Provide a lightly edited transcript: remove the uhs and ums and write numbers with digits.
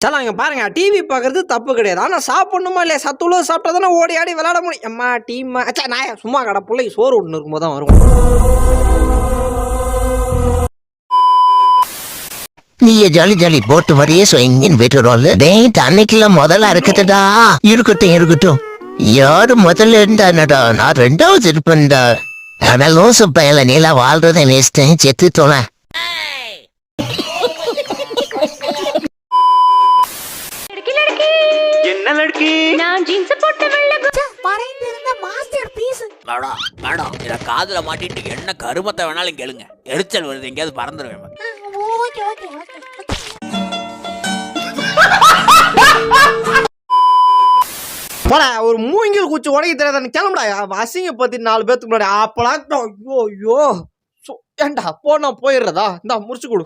சலாம் இங்க பாருங்க, டிவி பார்க்கறது தப்பு கிடையாது. ஆனா சாப்பிடணுமா இல்லையா? சத்துள்ள சாப்பிட்டா தானே ஓடி ஆடி விளையாட முடியும். அம்மா டீம் அச்சா நான் சும்மா கடை பிள்ளைக்கு சோறு ஒன்று இருக்கும்போது தான் வரும். நீயே ஜாலி ஜாலி போட்டு வரையே எங்கேன்னு போயிட்டு டேட் அன்னைக்குல முதல்ல இருக்கட்டும்டா. இருக்கட்டும் யாரு முதல்ல இருந்தானடா, நான் ரெண்டாவது இருப்பேன்டா. ஆனா லோசு பயல நீலா வாழ்றதை நேசிட்டேன், செத்து தோல. என்ன லட்கி நான் ஜீன்ஸ் போட்டு மேடம் இத காதுல மாட்டிட்டு என்ன கருமத்தை வேணாலும் கேளுங்க, எரிச்சல் வருது, எங்கேயாவது பறந்துருவேன். போடா ஒரு மூங்கில் குச்சி உடைக்க தெரியாத கிளம்புடா. அசிங்க பத்தி 4 பேத்துக்கு முன்னாடி அப்பலாம் ஐயோ ஏண்டா போனா போயிடுறதா? இந்தா முடிச்சு கொடு.